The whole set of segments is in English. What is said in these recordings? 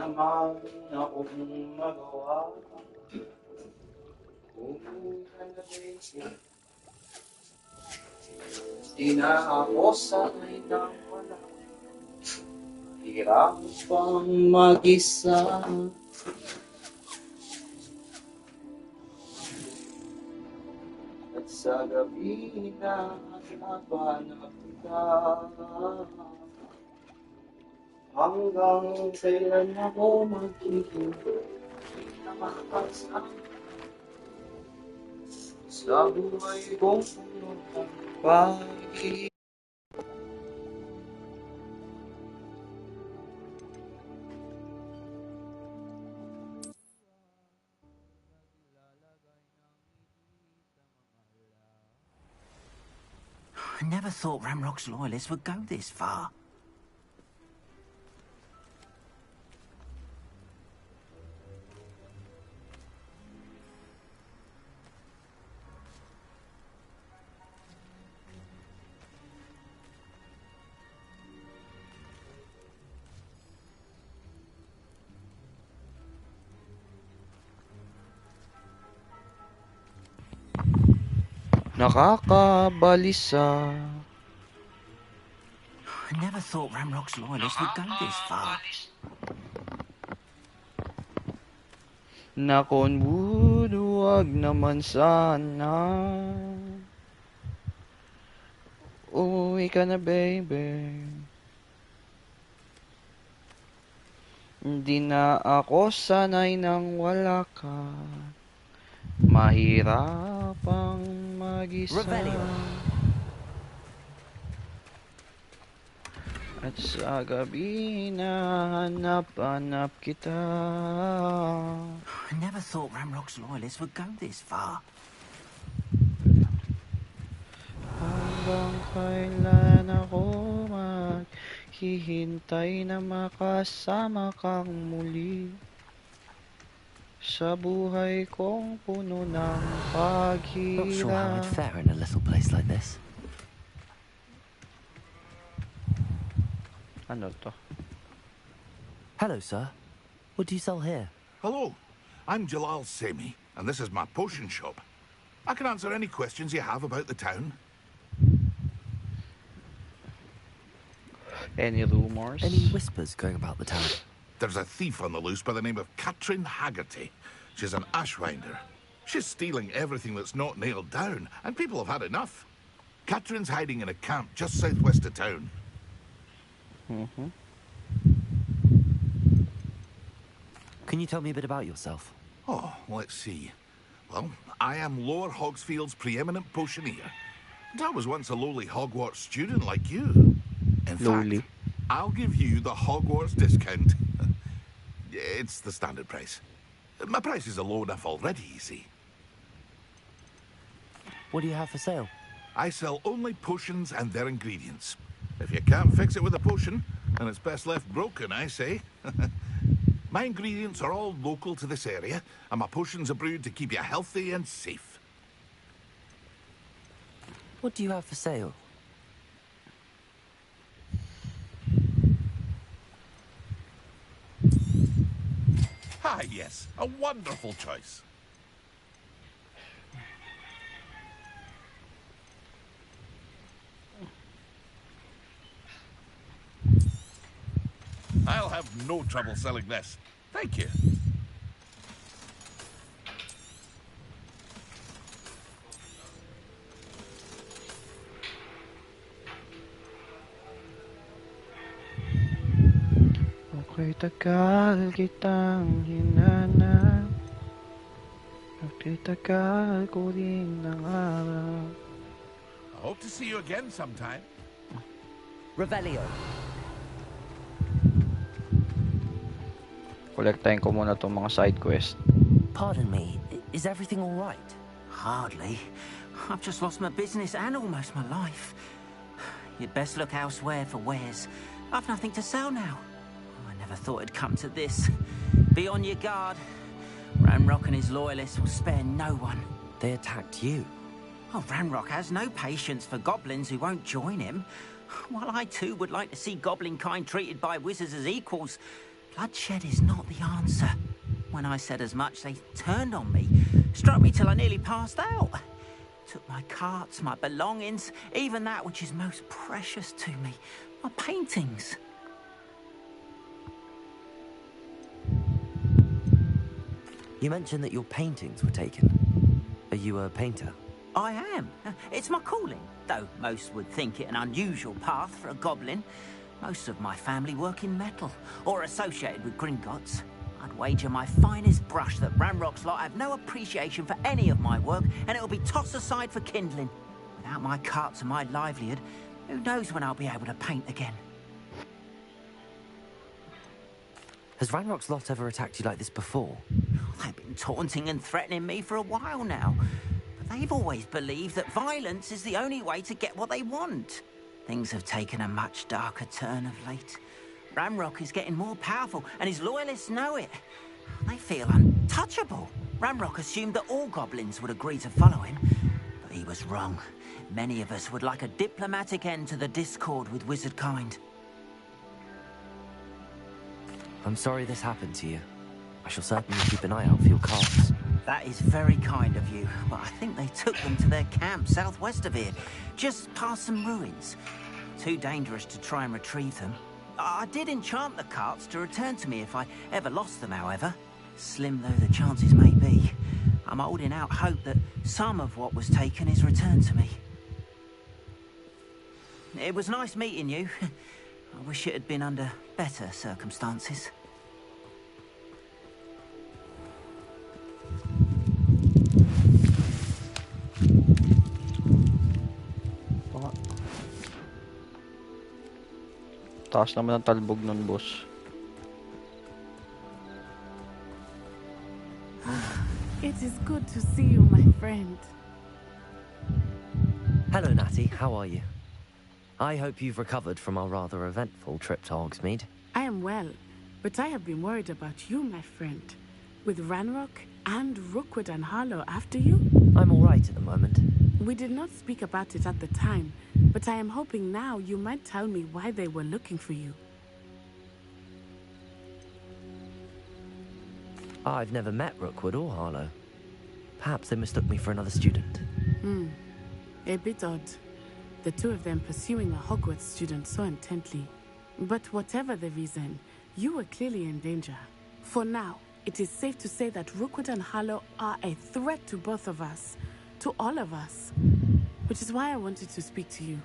naman akong magawa. Kung kanabay, di na ako sanay ng wala. Hirap pang mag-isa. At sa gabi na napanap ka, hanggang kailan ako magkikintay na makasama sa buhay kong puno ng pag-ibig. I never thought Ramrock's loyalists would go this far. Nakakabalisa. I never thought Ramrock's loyalists would go this far. Nakon wood, wag naman sana. Uwi ka na, baby. Hindi na ako sanay nang wala ka. Mahirap ang mag-isa. At sa gabi na hanap-hanap kita. I never thought Ramrock's loyalists would go this far. Hanggang kailan ako maghihintay na makasama kang muli sa buhay kong puno ng paghirap. Not sure how I'd fare in a little place like this. Ano to? Hello, sir. What do you sell here? Hello, I'm Jalal Semi, and this is my potion shop. I can answer any questions you have about the town. Any rumors? Any whispers going about the town? There's a thief on the loose by the name of Katrin Haggerty. She's an ashwinder. She's stealing everything that's not nailed down, and people have had enough. Katrin's hiding in a camp just southwest of town. Can you tell me a bit about yourself? Oh, let's see. Well, I am Lower Hogsfield's preeminent potioneer. And I was once a lowly Hogwarts student like you. In fact, I'll give you the Hogwarts discount. It's the standard price. My prices are low enough already, you see. What do you have for sale? I sell only potions and their ingredients. If you can't fix it with a potion, then it's best left broken, I say. My ingredients are all local to this area, and my potions are brewed to keep you healthy and safe. What do you have for sale? Ah, yes, a wonderful choice. I'll have no trouble selling this. Thank you. Okay, tagal kitang hinanap. Okay, tagal ko rin nangarap. I hope to see you again sometime. Revelio. Kolektahin ko muna itong mga side quest. Pardon me, is everything all right? Hardly. I've just lost my business and almost my life. You'd best look elsewhere for wares. I've nothing to sell now. I never thought it'd come to this. Be on your guard. Ranrock and his loyalists will spare no one. They attacked you. Oh, Ranrock has no patience for goblins who won't join him. While I too would like to see goblin kind treated by wizards as equals, Bloodshed is not the answer. When I said as much, they turned on me, struck me till I nearly passed out. Took my carts, my belongings, even that which is most precious to me, my paintings. You mentioned that your paintings were taken. Are you a painter? I am. It's my calling, though most would think it an unusual path for a goblin. Most of my family work in metal, or associated with Gringotts. I'd wager my finest brush that Ranrock's lot have no appreciation for any of my work, and it'll be tossed aside for kindling. Without my carts and my livelihood, who knows when I'll be able to paint again? Has Ranrock's lot ever attacked you like this before? They've been taunting and threatening me for a while now. But they've always believed that violence is the only way to get what they want. Things have taken a much darker turn of late. Ranrock is getting more powerful, and his loyalists know it. They feel untouchable. Ranrock assumed that all goblins would agree to follow him, but he was wrong. Many of us would like a diplomatic end to the discord with wizard kind. I'm sorry this happened to you. I shall certainly keep an eye out for your carts. That is very kind of you, but I think they took them to their camp southwest of here, just past some ruins. Too dangerous to try and retrieve them. I did enchant the carts to return to me if I ever lost them, however. Slim though the chances may be, I'm holding out hope that some of what was taken is returned to me. It was nice meeting you. I wish it had been under better circumstances. Taas naman ang talbog nun, boss. It is good to see you, my friend. Hello, Natty. How are you? I hope you've recovered from our rather eventful trip to Hogsmeade. I am well, but I have been worried about you, my friend. With Ranrock and Rookwood and Harlow after you? I'm all right at the moment. We did not speak about it at the time, but I am hoping now you might tell me why they were looking for you. I've never met Rookwood or Harlow. Perhaps they mistook me for another student. A bit odd. The two of them pursuing a Hogwarts student so intently. But whatever the reason, you were clearly in danger. For now, it is safe to say that Rookwood and Harlow are a threat to both of us. To all of us. Which is why I wanted to speak to you.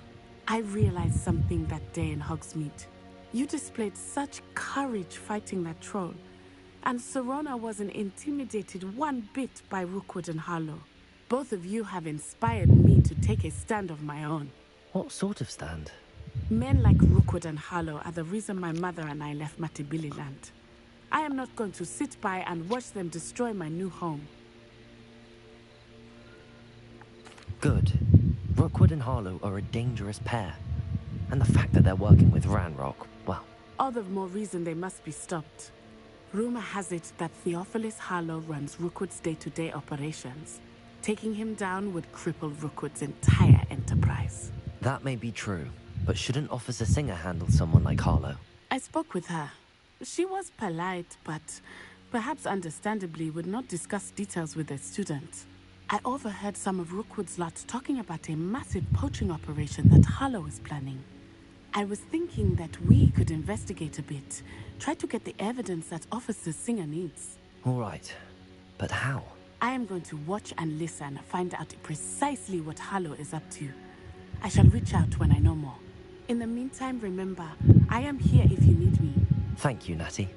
I realized something that day in Hogsmeade. You displayed such courage fighting that troll. And Serona wasn't intimidated one bit by Rookwood and Harlow. Both of you have inspired me to take a stand of my own. What sort of stand? Men like Rookwood and Harlow are the reason my mother and I left Matibili land. I am not going to sit by and watch them destroy my new home. Good. Rookwood and Harlow are a dangerous pair. And the fact that they're working with Ranrock, well... All the more reason they must be stopped. Rumor has it that Theophilus Harlow runs Rookwood's day-to-day operations. Taking him down would cripple Rookwood's entire enterprise. That may be true, but shouldn't Officer Singer handle someone like Harlow? I spoke with her. She was polite, but perhaps understandably would not discuss details with a student. I overheard some of Rookwood's lot talking about a massive poaching operation that Harlow is planning. I was thinking that we could investigate a bit, try to get the evidence that Officer Singer needs. All right, but how? I am going to watch and listen, find out precisely what Harlow is up to. I shall reach out when I know more. In the meantime, remember, I am here if you need me. Thank you, Natty.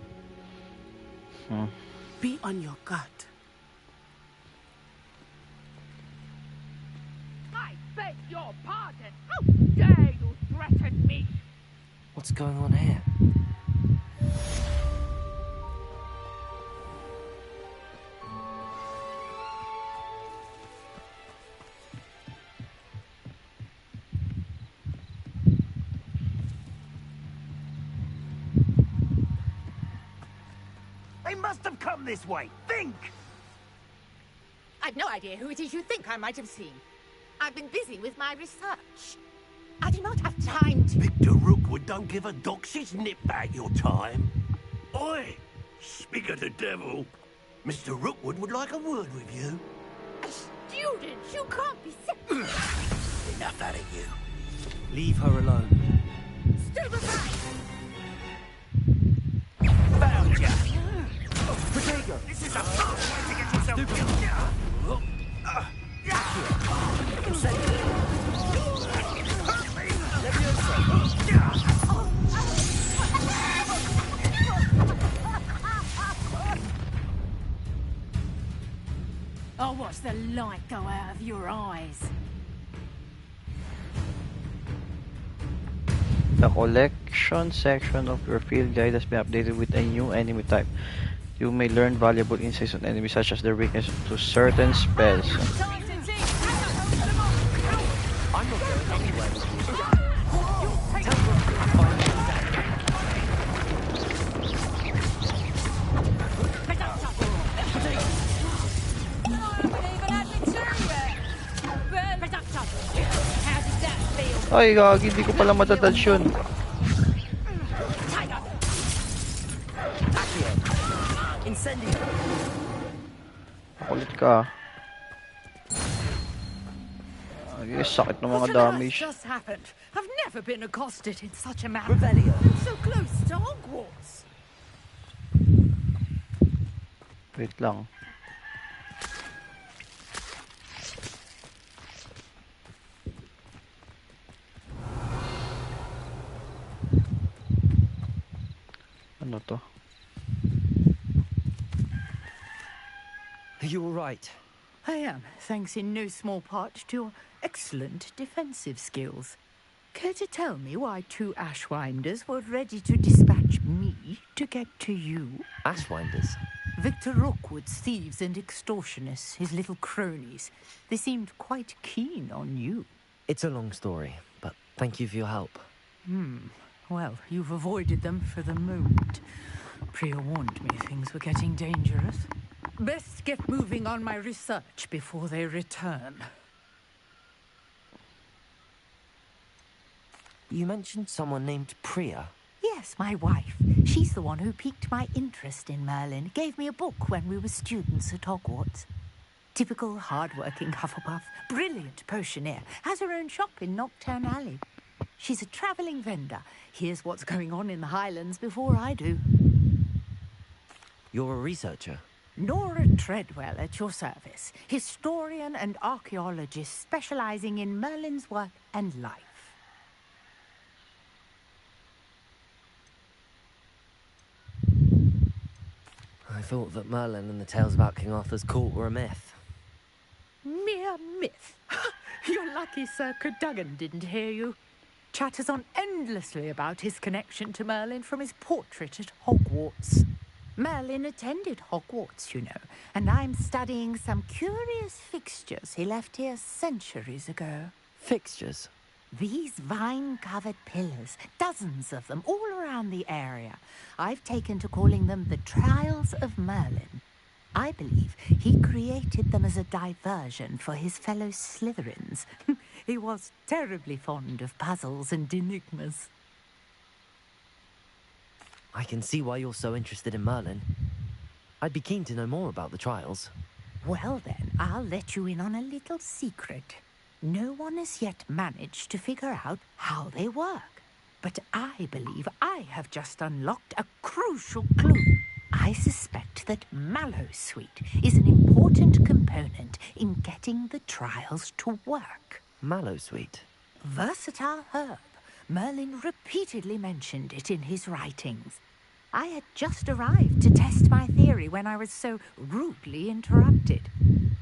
Be on your guard. I beg your pardon. How dare you threaten me? What's going on here? They must have come this way. Think! I've no idea who it is you think I might have seen. I've been busy with my research. I do not have time to... Victor Rookwood don't give a doxy's nip back your time. Oi! Speak of the devil. Mr. Rookwood would like a word with you. A student? You can't be serious. Enough out of you. Leave her alone. Stupefy! Found ya! Protego! This is a fast way to get yourself killed! I'll watch the light go out of your eyes. The collection section of your field guide has been updated with a new enemy type. You may learn valuable insights on enemies such as their weakness to certain spells. I'm not going anywhere with you. Ay, gagi, hindi ko pala matadodge yun. Makulit ka. Ay, sakit ng mga damage. Just happened. I've never been accosted in such a manner. Revelio. So close to Hogwarts. Wait lang. Ano to? Are you all right? I am, thanks in no small part to your excellent defensive skills. Care to tell me why two Ashwinders were ready to dispatch me to get to you? Ashwinders. Victor Rookwood's thieves and extortionists, his little cronies. They seemed quite keen on you. It's a long story, but thank you for your help. Well, you've avoided them for the moment. Priya warned me things were getting dangerous. Best get moving on my research before they return. You mentioned someone named Priya. Yes, my wife. She's the one who piqued my interest in Merlin. Gave me a book when we were students at Hogwarts. Typical hard-working Hufflepuff, brilliant potioneer, has her own shop in Nocturne Alley. She's a travelling vendor. Hears what's going on in the Highlands before I do. You're a researcher. Nora Treadwell at your service. Historian and archaeologist specialising in Merlin's work and life. I thought that Merlin and the tales about King Arthur's court were a myth. Mere myth. You're lucky Sir Cadogan didn't hear you. Chatters on endlessly about his connection to Merlin from his portrait at Hogwarts. Merlin attended Hogwarts, you know, and I'm studying some curious fixtures he left here centuries ago. Fixtures? These vine-covered pillars, dozens of them, all around the area. I've taken to calling them the Trials of Merlin. I believe he created them as a diversion for his fellow Slytherins. He was terribly fond of puzzles and enigmas. I can see why you're so interested in Merlin. I'd be keen to know more about the trials. Well then, I'll let you in on a little secret. No one has yet managed to figure out how they work. But I believe I have just unlocked a crucial clue. I suspect that Mallowsweet is an important component in getting the trials to work. Mallowsweet? Versatile herb. Merlin repeatedly mentioned it in his writings. I had just arrived to test my theory when I was so rudely interrupted.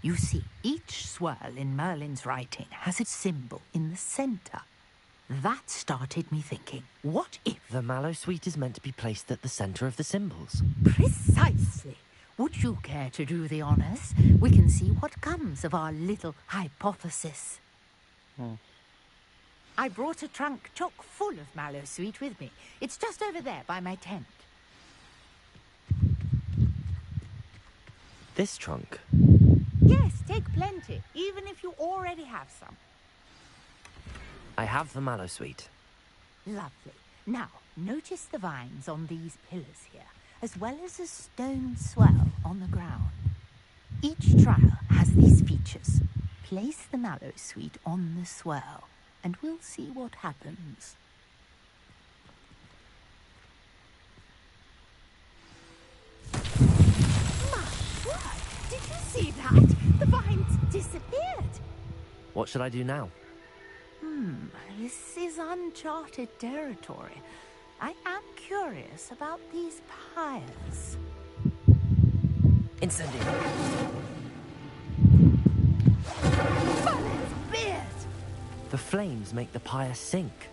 You see, each swirl in Merlin's writing has its symbol in the centre. That started me thinking, what if... The Mallowsweet is meant to be placed at the centre of the symbols. Precisely. Would you care to do the honours? We can see what comes of our little hypothesis. I brought a trunk chock full of Mallowsweet with me. It's just over there by my tent. This trunk? Yes, take plenty, even if you already have some. I have the Mallowsweet. Lovely. Now, notice the vines on these pillars here. as well as a stone swell on the ground. Each trial has these features. Place the mallow sweet on the swell, and we'll see what happens. My word! Did you see that? The vines disappeared. What should I do now? This is uncharted territory. I am curious about these pyres. Incendio. Merlin's beard! The flames make the pyre sink.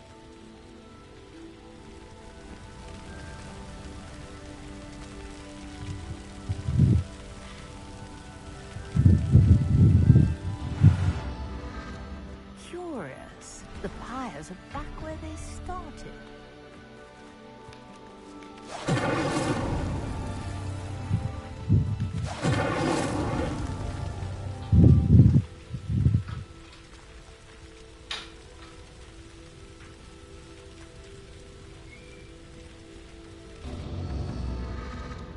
Curious. The pyres are back where they started.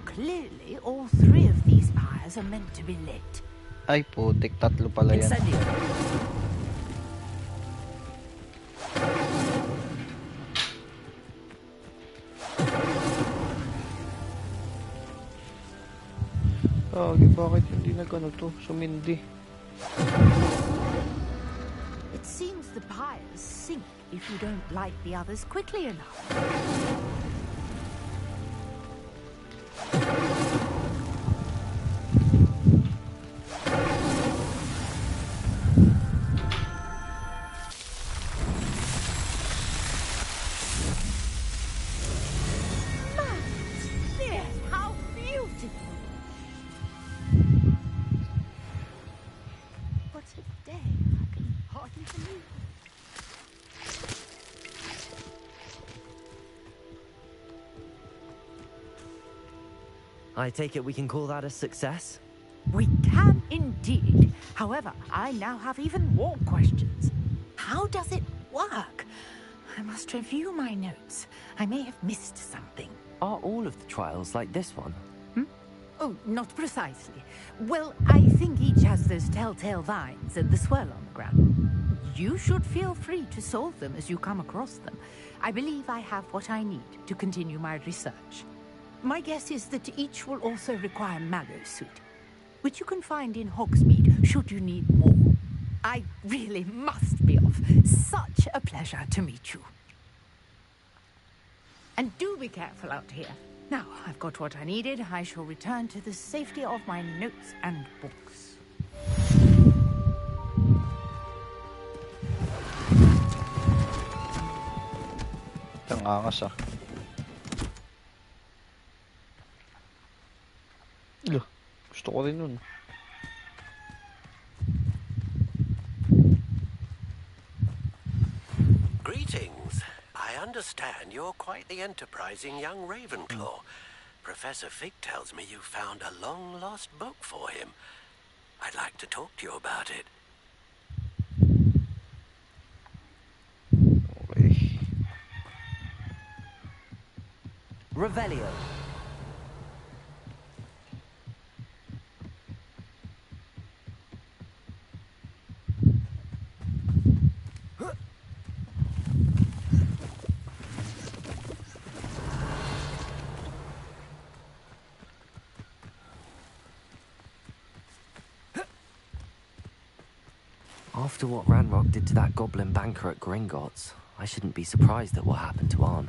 Clearly, all three of these pyres are meant to be lit. Ay, putik. Tatlo pala yan. Incendio. Bakit hindi nag-ano to? Sumindi. It seems the pyres sink if you don't light the others quickly enough. How beautiful! What a day! I can hardly believe it. I take it we can call that a success? We can indeed. However, I now have even more questions. How does it work? I must review my notes. I may have missed something. Are all of the trials like this one? Oh, not precisely. Well, I think each has those telltale vines and the swirl on the ground. You should feel free to solve them as you come across them. I believe I have what I need to continue my research. My guess is that each will also require mallow sweet, which you can find in Hogsmeade should you need more. I really must be off. Such a pleasure to meet you. And do be careful out here. Now, I've got what I needed. I shall return to the safety of my notes and books. Ang angas ah. Ilo, gusto ko rin nun. Greetings. I understand you're quite the enterprising young Ravenclaw. Professor Fig tells me you found a long-lost book for him. I'd like to talk to you about it. Okay. Revelio. After what Ranrock did to that goblin banker at Gringotts, I shouldn't be surprised at what happened to Arn.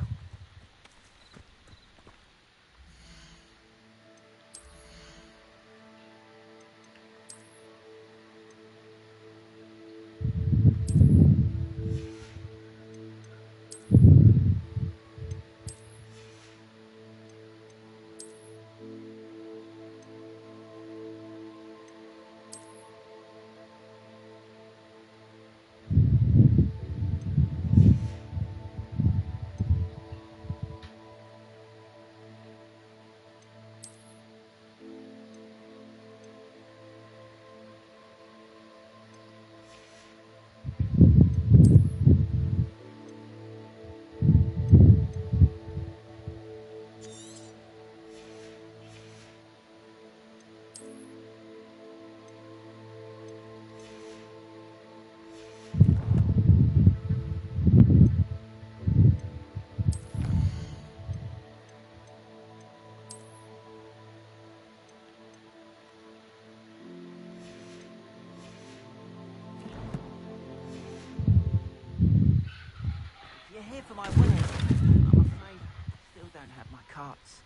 carts.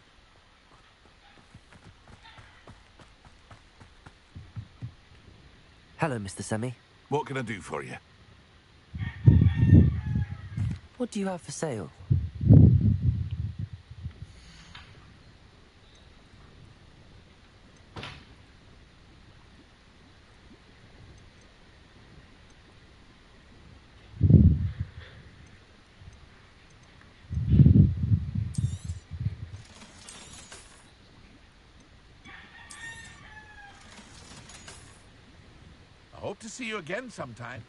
Hello, Mr. Semi. What can I do for you? What do you have for sale? I hope to see you again sometime.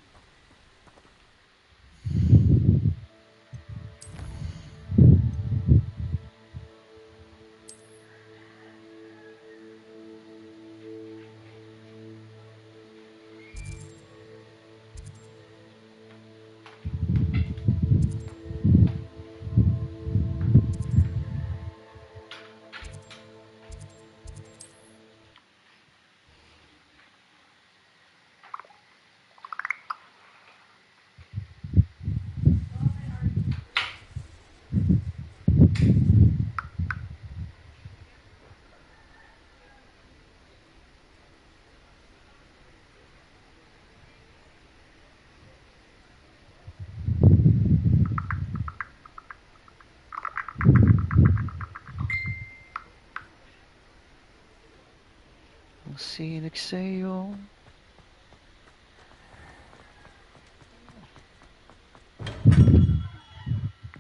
Ang sinig sa'yo.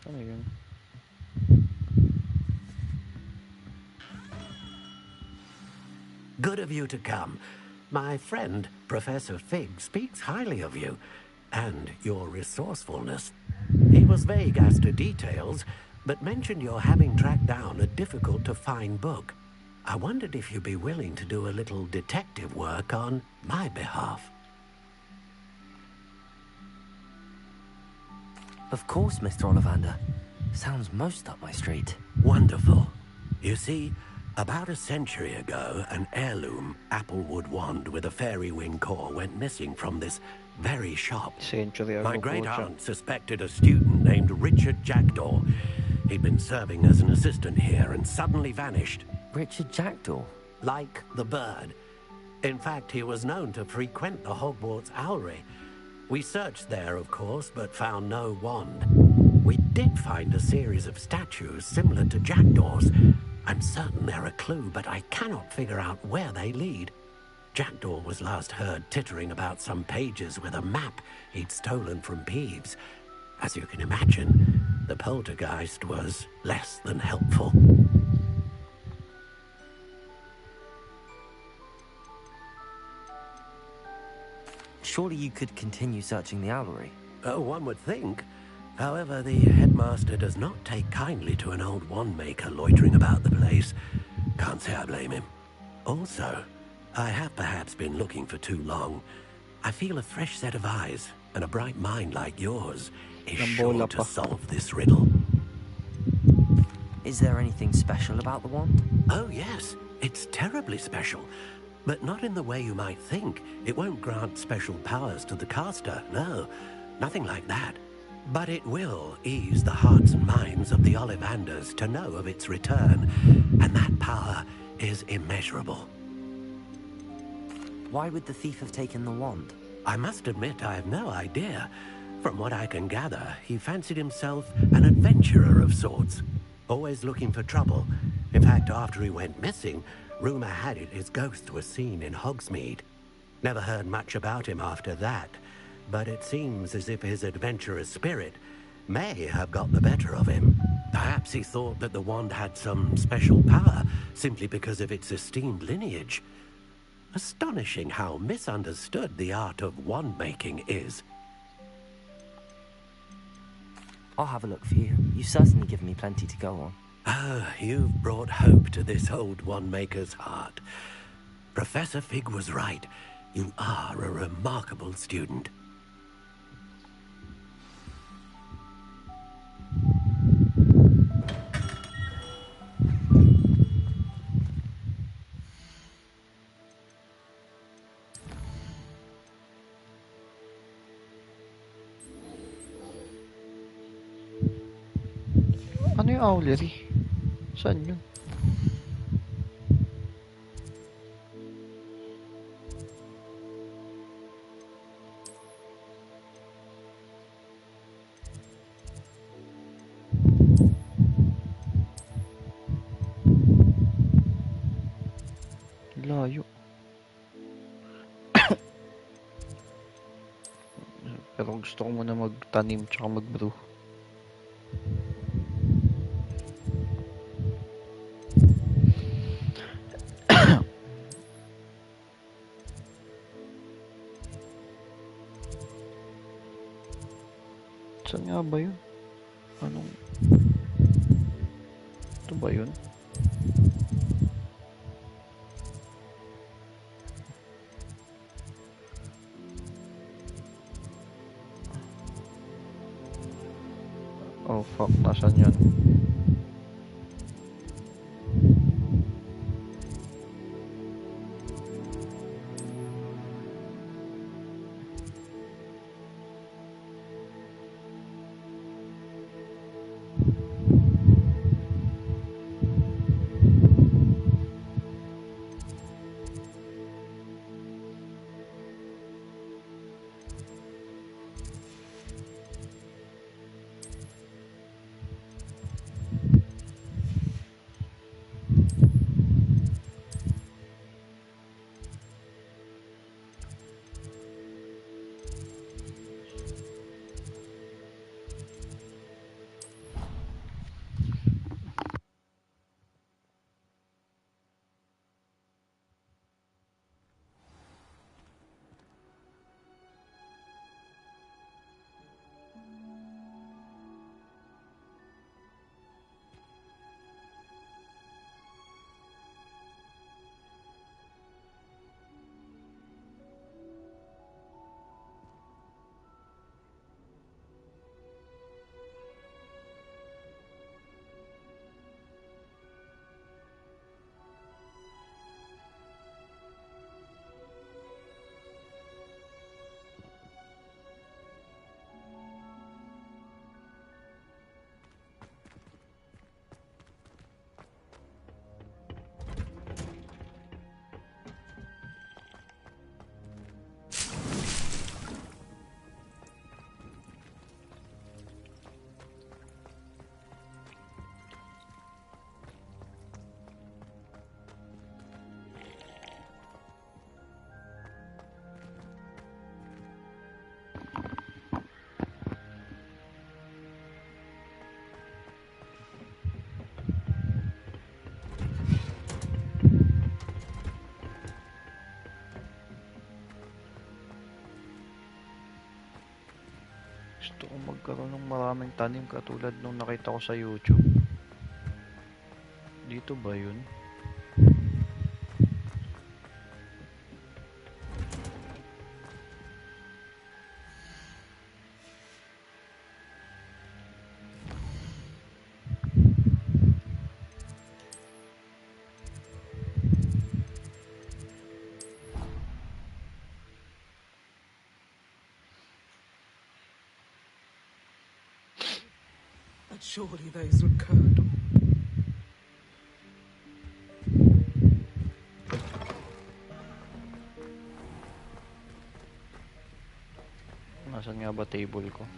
Ano yun? Good of you to come. My friend, Professor Fig, speaks highly of you and your resourcefulness. He was vague as to details, but mentioned your having tracked down a difficult-to-find book. I wondered if you'd be willing to do a little detective work on my behalf. Of course, Mr. Ollivander. Sounds most up my street. Wonderful. You see, about a century ago, an heirloom applewood wand with a fairy wing core went missing from this very shop. Century ago My po great siya. aunt suspected a student named Richard Jackdaw. He'd been serving as an assistant here and suddenly vanished. Richard Jackdaw? Like the bird. In fact, he was known to frequent the Hogwarts Owlery. We searched there, of course, but found no wand. We did find a series of statues similar to Jackdaw's. I'm certain they're a clue, but I cannot figure out where they lead. Jackdaw was last heard tittering about some pages with a map he'd stolen from Peeves. As you can imagine, the poltergeist was less than helpful. Surely you could continue searching the Owlery. Oh, one would think. However, the headmaster does not take kindly to an old wand-maker loitering about the place. Can't say I blame him. Also, I have perhaps been looking for too long. I feel a fresh set of eyes and a bright mind like yours is sure to solve this riddle. Is there anything special about the wand? Oh, yes. It's terribly special. But not in the way you might think. It won't grant special powers to the caster, no. Nothing like that. But it will ease the hearts and minds of the Ollivanders to know of its return. And that power is immeasurable. Why would the thief have taken the wand? I must admit I have no idea. From what I can gather, he fancied himself an adventurer of sorts. Always looking for trouble. In fact, after he went missing, rumor had it his ghost was seen in Hogsmeade. Never heard much about him after that, but it seems as if his adventurous spirit may have got the better of him. Perhaps he thought that the wand had some special power simply because of its esteemed lineage. Astonishing how misunderstood the art of wand-making is. I'll have a look for you. You've certainly given me plenty to go on. Ah, you've brought hope to this old wand-maker's heart. Professor Fig was right. You are a remarkable student. Ano yung Owlery? Saan yun? Layo. Pero gusto ko muna magtanim tsaka mag-brew. Saan nga ba yun? Anong... Ito ba yun? Oh fuck, nasan yun? Gusto ko magkaroon ng maraming tanim katulad nung nakita ko sa YouTube. Dito ba yun? But surely those would curdle. Nasaan nga ba table ko?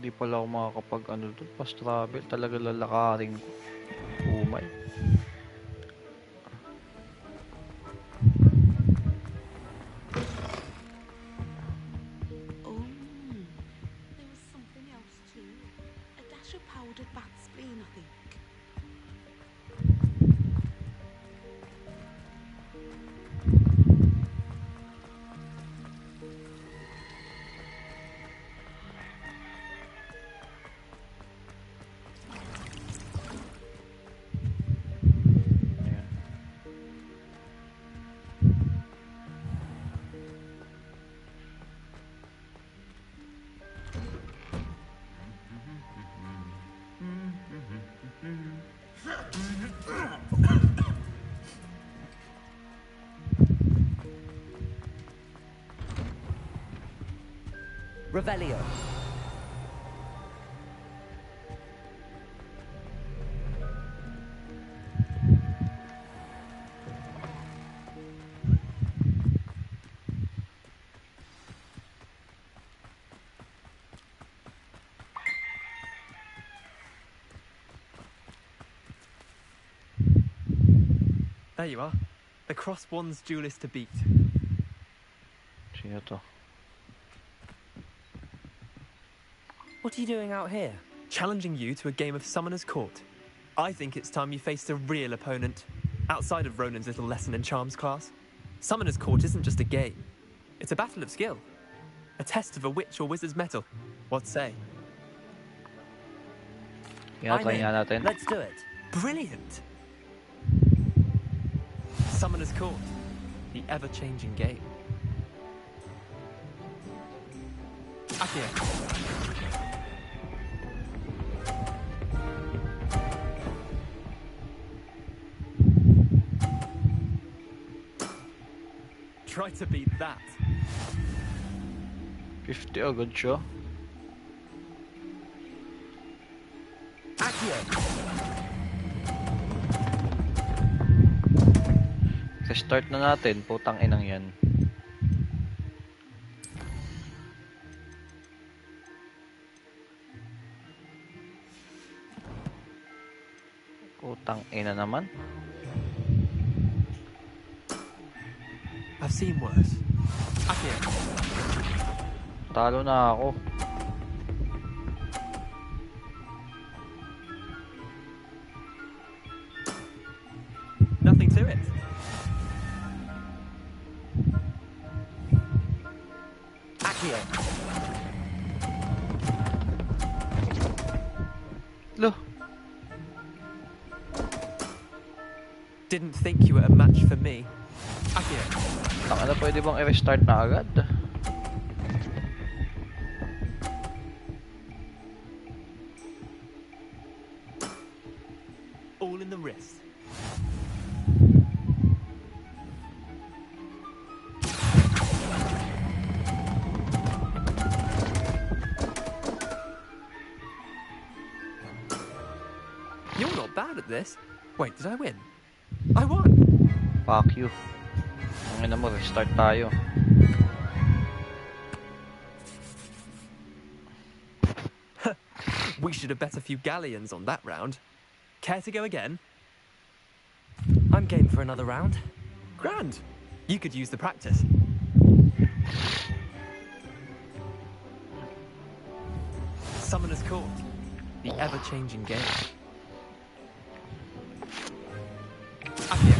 Hindi pala ako makakapag ano doon, fast travel. Talaga lalakarin ko. Umay. Oh, there was something else too. A dash of powdered bat spleen, I think. Revelio. There you are. The Cross Wands duelist to beat. Sino to? What are you doing out here? Challenging you to a game of Summoner's Court. I think it's time you faced a real opponent, outside of Ronan's little lesson in charms class. Summoner's Court isn't just a game. It's a battle of skill. A test of a witch or wizard's mettle. What say? Try nga natin. Let's do it. Brilliant! Summoner's Court. The ever-changing game. Akio. Try to beat that. 50 agad siya. Accio. Start na natin, putang inang yan. Putang ina naman. I've seen worse. Akio. Talo na ako. Nothing to it. Accio. Lo. Didn't think you were a match for me. Akio. Ano, pwede bang i-restart na agad? All in the wrist. You're not bad at this. Wait, did I win? I won! Fuck you. Ang ina mo, restart tayo. We should have bet a few galleons on that round. Care to go again? I'm game for another round. Grand. You could use the practice. Summoner's Court. The ever-changing game. Akio.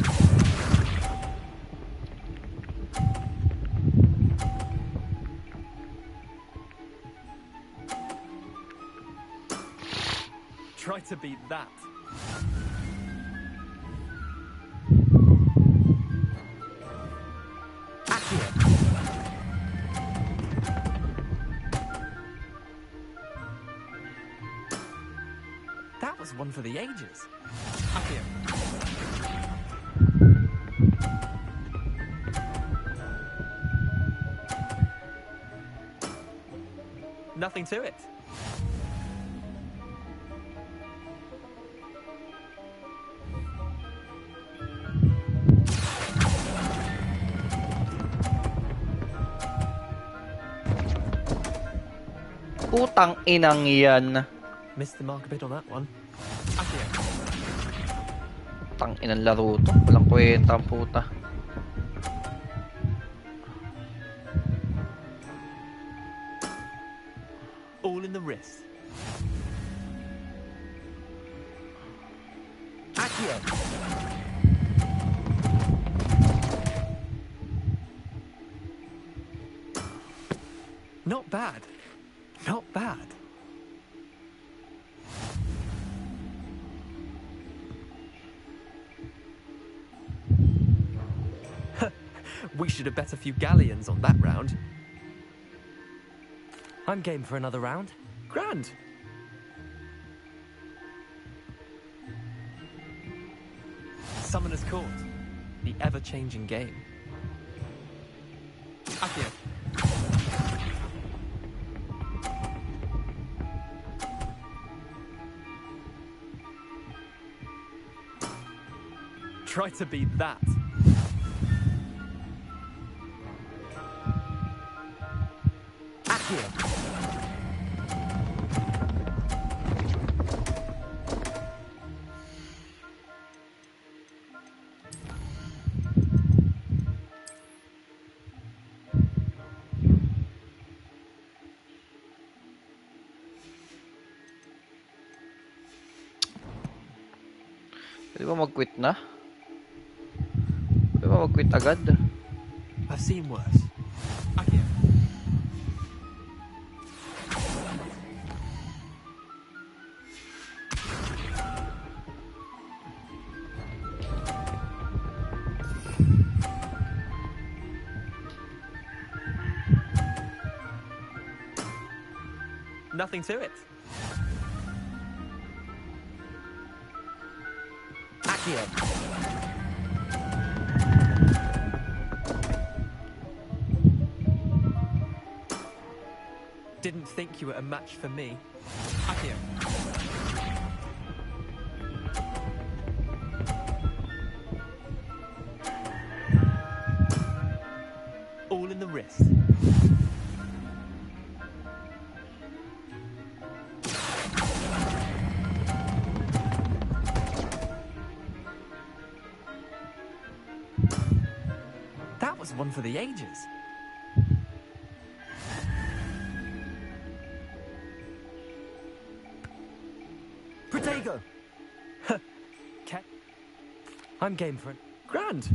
Try to beat that. Accio. That was one for the ages. Akio. Nothing to it. Putang inang yan. Missed the mark a bit on that one. Putang inang laro to. Walang kwenta ang puta. All in the wrist. Accio. Not bad. Not bad. We should have bet a few galleons on that round. I'm game for another round. Grand. Summoner's Court. The ever-changing game. Accio. Try to beat that. Accio. Pwede ba mag-quit na? Pwede ba mag-quit agad? I've seen worse. Accio. Nothing to it. Accio. Didn't think you were a match for me. Accio. All in the wrist. That was one for the ages. Protego. Cat. I'm game for it. Grand.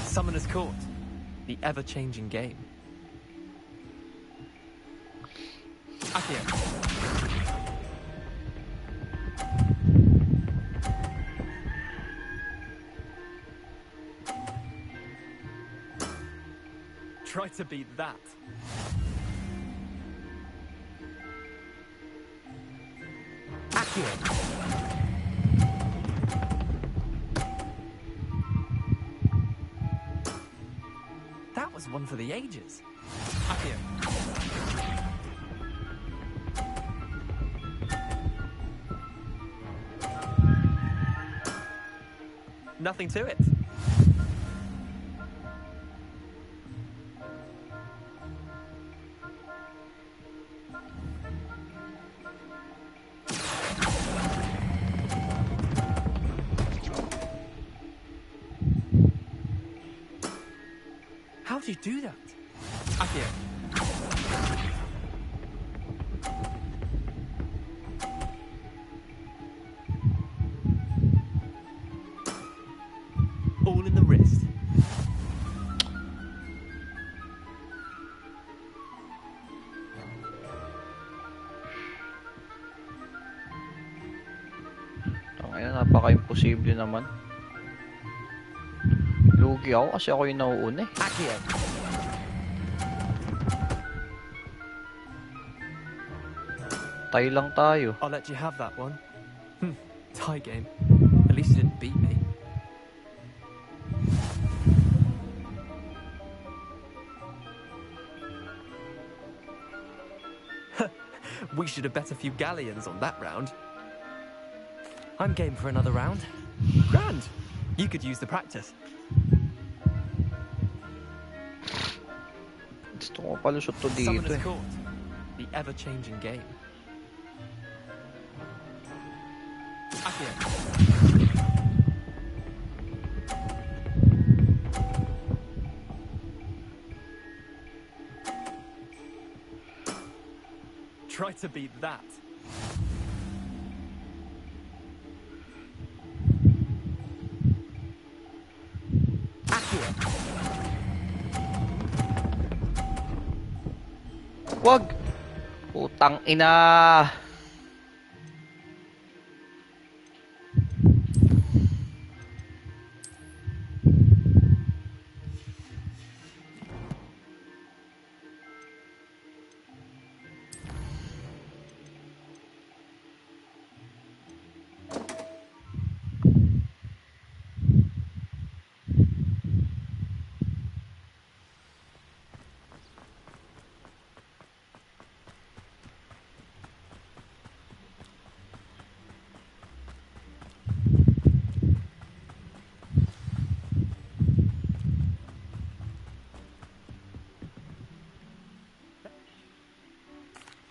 Summoner's Court. The ever-changing game. Accio. Try to beat that. Accio. That was one for the ages. Accio. Nothing to it. How do you do that? Accio. All in the wrist. Tangina, napaka-imposible naman. Lugi ako kasi ako yung nauuna eh. Accio. Tay lang tayo. I'll let you have that one. Tie game. At least you didn't beat me. We should have bet a few galleons on that round. I'm game for another round. Grand. You could use the practice. Gusto ko palusot to dito Summoner's eh. Court, the ever-changing game. Accio. Try to beat that. Wag! Putang ina!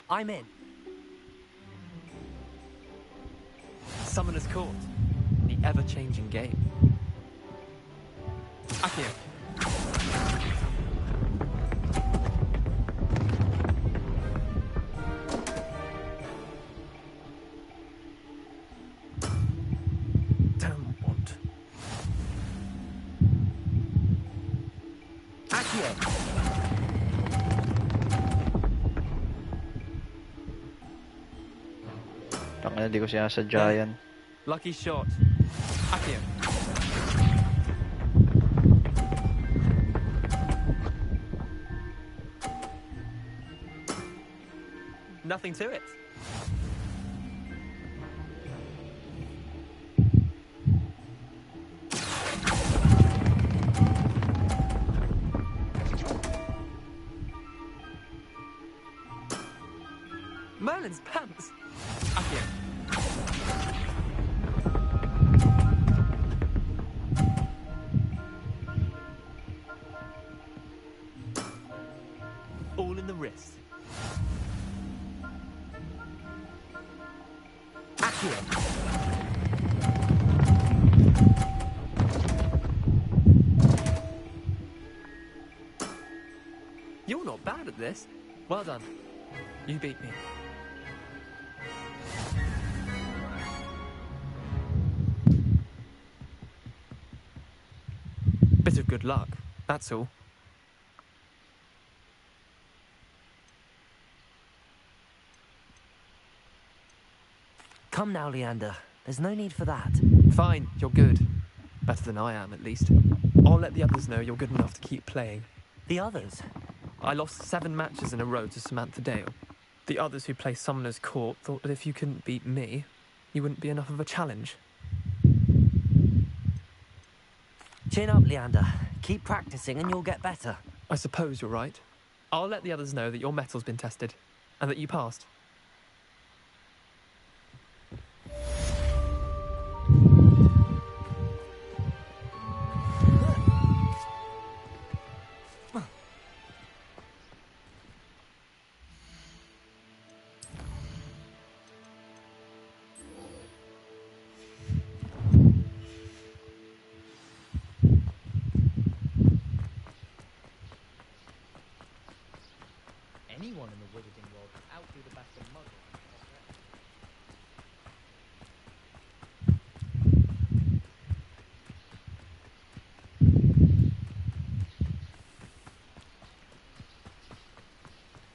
I'm in. Summoner's Court, the ever-changing game. Accio. Don't want. Accio. Tangina, di ko sinasadya yan. Lucky shot. Accio. Nothing to it. Merlin's pants. Accio. All in the wrist. You're not bad at this. Well done. You beat me. Bit of good luck, that's all. Come now, Leander. There's no need for that. Fine, you're good. Better than I am, at least. I'll let the others know you're good enough to keep playing. The others? I lost 7 matches in a row to Samantha Dale. The others who play Summoner's Court thought that if you couldn't beat me, you wouldn't be enough of a challenge. Chin up, Leander. Keep practicing and you'll get better. I suppose you're right. I'll let the others know that your metal's been tested, and that you passed. Anyone in the wizarding world can outdo the best of muggles.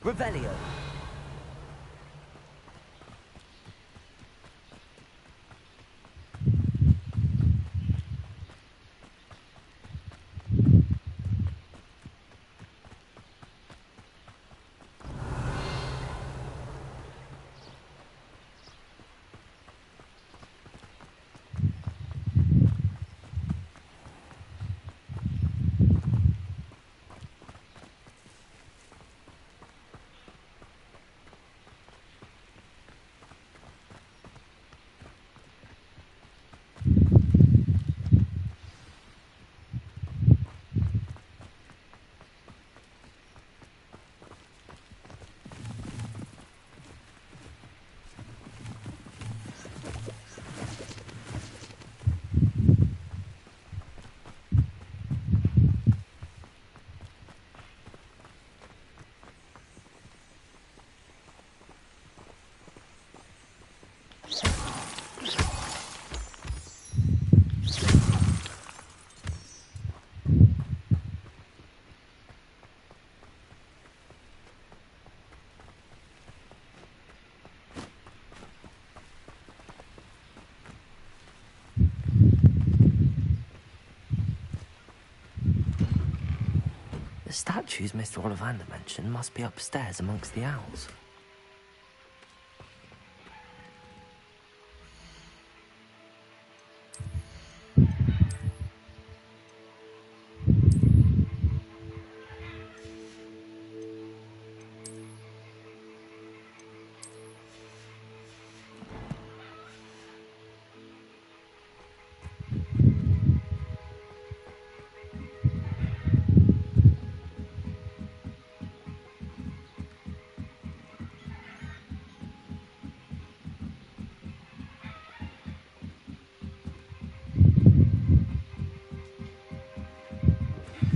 Revelio. statues Mr. Ollivander mentioned must be upstairs amongst the owls.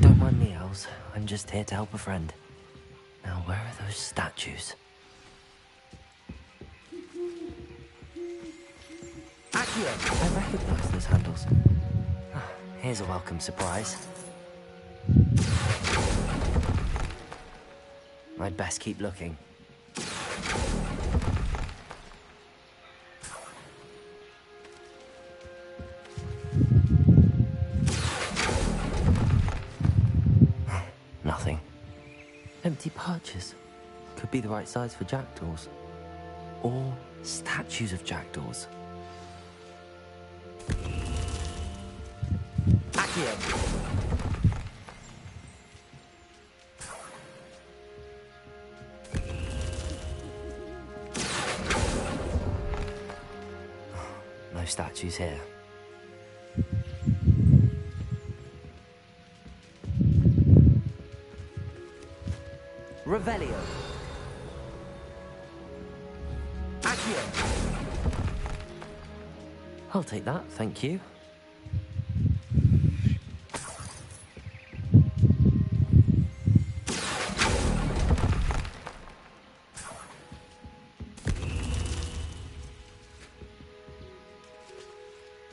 Don't mind me, owls. I'm just here to help a friend. Now, where are those statues? Accio! I recognize those handles. Ah, here's a welcome surprise. I'd best keep looking. Nothing. Empty perches. Could be the right size for jackdaws. Or statues of jackdaws. Accio! No statues here. Revelio. Accio. I'll take that, thank you.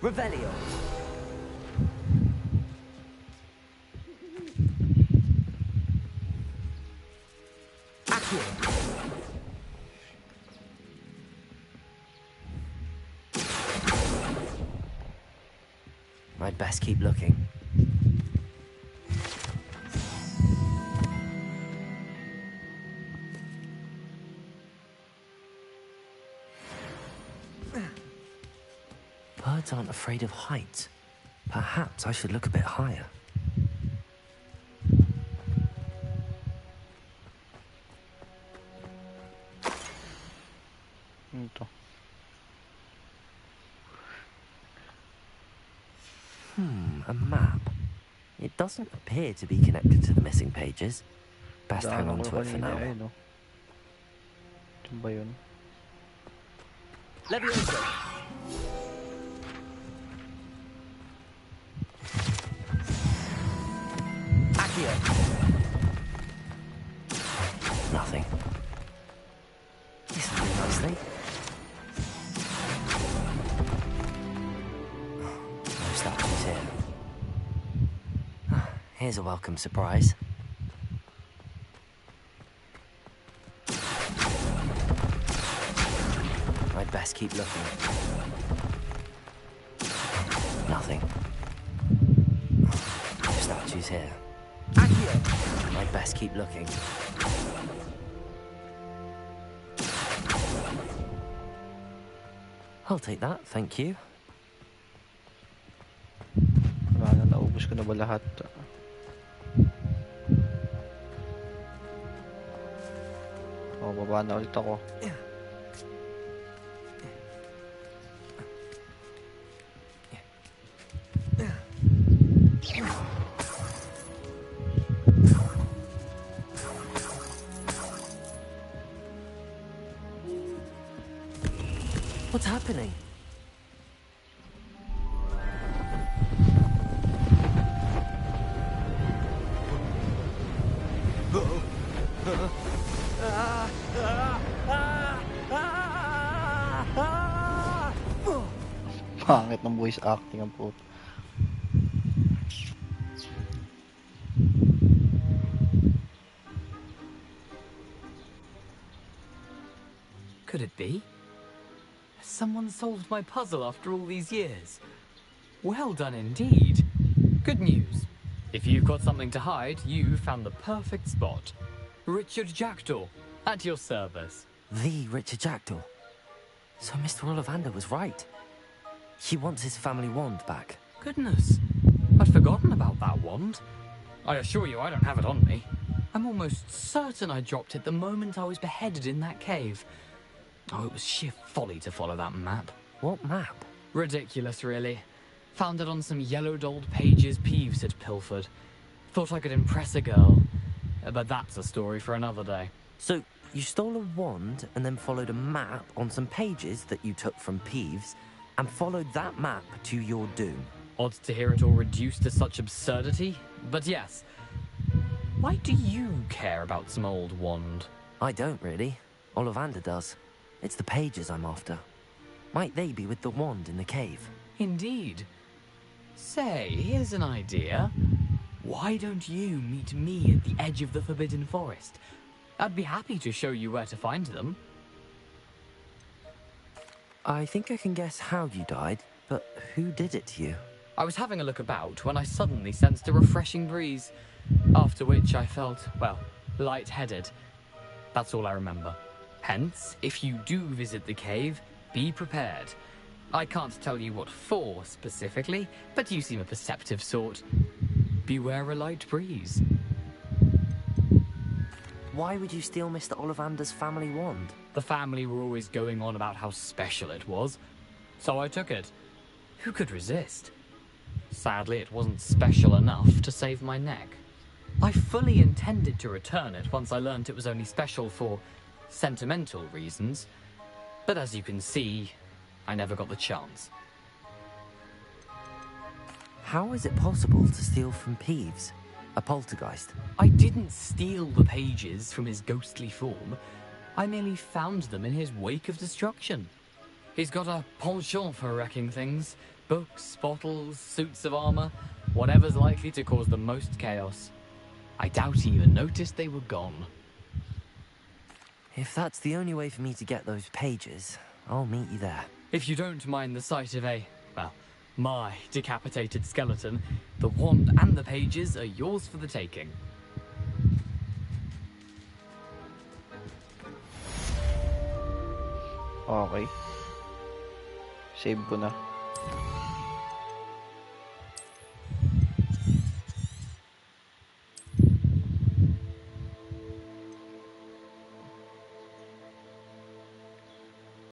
Revelio. Accio. I'd best keep looking. Birds aren't afraid of heights. Perhaps I should look a bit higher. Ito. A map. It doesn't appear to be connected to the missing pages. Best hang on to it for now. No? Ito ba yun? Levioso. Accio. Nothing. This will do nicely. No statues here. Here's a welcome surprise. I'd best keep looking. Nothing. No statues here. Accio! I'd best keep looking. I'll take that, thank you. Wala na, naubos ko na ba lahat? Oh, baba na ulit ako. What's happening? Pangit ng voice acting ang puto. Could it be? Someone solved my puzzle after all these years. Well done indeed. Good news. If you've got something to hide, you've found the perfect spot. Richard Jackdaw, at your service. The Richard Jackdaw. So Mr. Ollivander was right. He wants his family wand back. Goodness, I'd forgotten about that wand. I assure you I don't have it on me. I'm almost certain I dropped it the moment I was beheaded in that cave. Oh, it was sheer folly to follow that map. What map? Ridiculous, really. Found it on some yellowed old pages Peeves had pilfered. Thought I could impress a girl. But that's a story for another day. So, you stole a wand and then followed a map on some pages that you took from Peeves and followed that map to your doom. Odd to hear it all reduced to such absurdity, but yes. Why do you care about some old wand? I don't, really. Ollivander does. It's the pages I'm after. Might they be with the wand in the cave? Indeed. Say, here's an idea. Why don't you meet me at the edge of the Forbidden Forest? I'd be happy to show you where to find them. I think I can guess how you died, but who did it to you? I was having a look about when I suddenly sensed a refreshing breeze, after which I felt, well, lightheaded. That's all I remember. Hence, if you do visit the cave, be prepared. I can't tell you what for specifically, but you seem a perceptive sort. Beware a light breeze. Why would you steal Mr. Ollivander's family wand? The family were always going on about how special it was, so I took it. Who could resist? Sadly, it wasn't special enough to save my neck. I fully intended to return it once I learned it was only special for sentimental reasons, but as you can see, I never got the chance. How is it possible to steal from Peeves, a poltergeist? I didn't steal the pages from his ghostly form. I merely found them in his wake of destruction. He's got a penchant for wrecking things. Books, bottles, suits of armor, whatever's likely to cause the most chaos. I doubt he even noticed they were gone. If that's the only way for me to get those pages, I'll meet you there. If you don't mind the sight of my decapitated skeleton, the wand and the pages are yours for the taking. Okay. Save ko na.